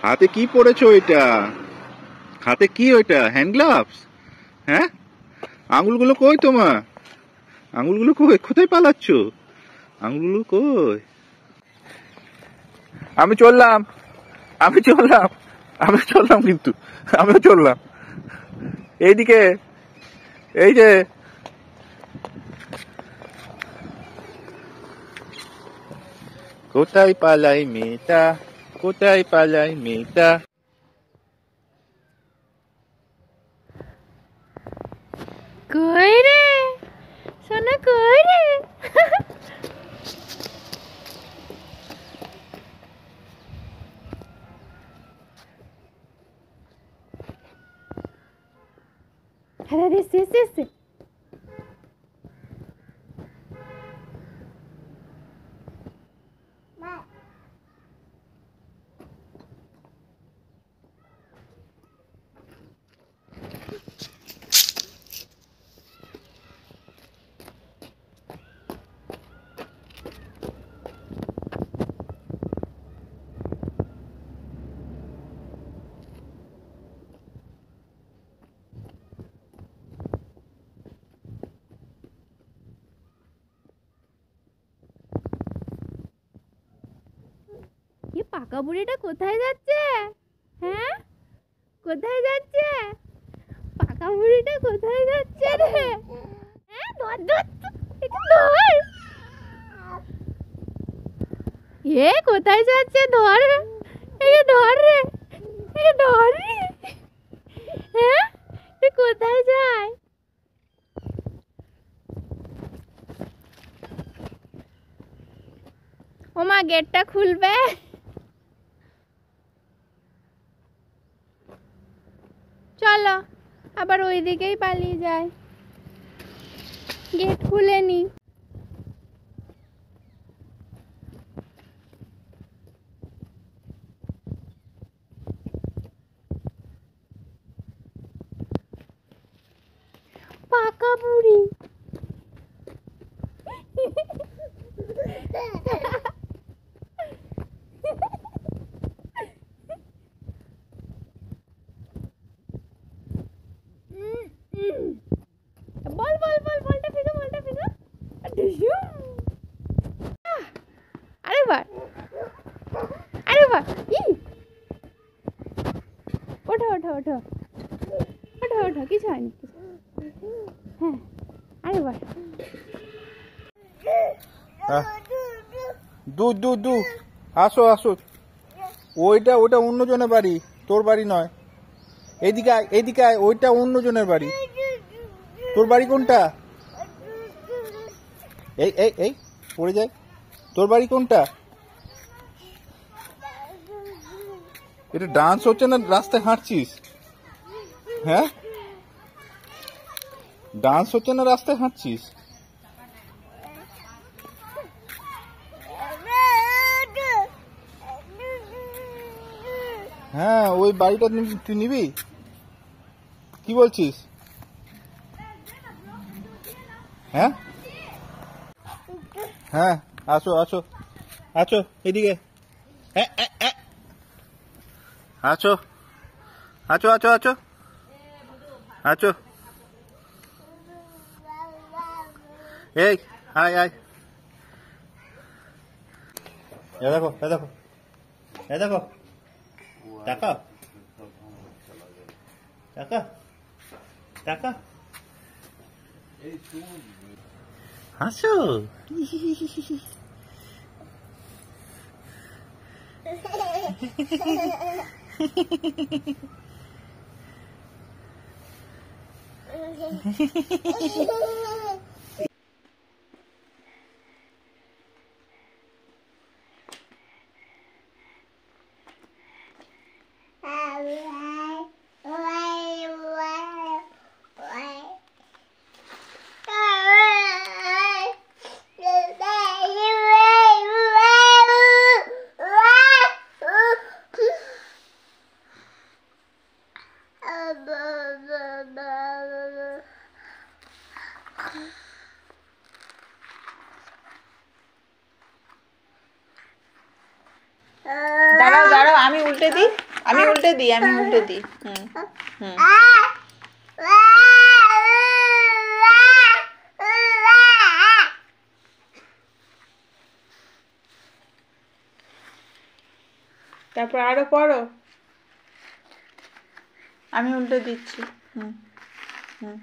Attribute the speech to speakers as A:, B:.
A: হাতে কি পরেছো এটা? হাতে কি ওইটা? Hand gloves? হ্যাঁ, আঙুলগুলো কই তোমার? আঙুলগুলো কই? কোথায় পালাচ্ছ? আঙুলগুলো কই? আমি চললাম, আমি চললাম, আমি চললাম, কিন্তু আমিও চললাম এইদিকে। এই যে কোথায় পালাই মেয়েটা, কোথায় পালাই মেয়েটা?
B: কই রে সোনা, কই রে? হ্যাঁ রে, সে পাকা বুড়িটা কোথায় যাচ্ছে? হ্যাঁ, কোথায় যাচ্ছে? পাকা বুড়িটা কোথায় যাচ্ছে রে? হ্যাঁ, ধর ধর, একটু ধর। এ কোথায় যাচ্ছে? ধর, একে ধর রে, একে ধর রে। হ্যাঁ, এ কোথায় যায়? ওমা, গেটটা খুলবে? চলো আবার ওই দিকেই পালিয়ে যায়, গেট খুলে নি। পাকা বুড়ি বল বল বল, বলটা ফেঁকো, বলটা ফেঁকো। আরেকবার, আরেকবার। ওঠো ওঠো ওঠো ওঠো ওঠো, কিছু হয়নি। হ্যাঁ, আরেকবার।
A: দু আসো আসো। ওইটা ওটা অন্যজনের বাড়ি, তোর বাড়ি নয়। এইদিকে আয়, এইদিকে আয়, ওইটা অন্যজনের বাড়ি। তোর বাড়ি কোনটা? এই এই এই পড়ে যায়। তোর বাড়ি কোনটা? এটা ডান্স হচ্ছে না রাস্তায় হাঁটছিস? হ্যাঁ, ডান্স হচ্ছে না রাস্তায় হাঁটছিস? হ্যাঁ, ওই বাড়িটা তুই নিবি? কি বলছিস? হ্যাঁ হ্যাঁ, আসো আসো আছো এদিকে। আছো আছো আছো আছো আছো। এই আয় আয়। এ দেখো, এ দেখো, এ দেখো, টাকা টাকা টাকা। হাসো।
C: দাঁড়াও দাঁড়াও, আমি উল্টে দিই। আমি উল্টে দিই হুম হুম তারপর আরো পড়ো আমি উল্টে দিচ্ছি হুম হুম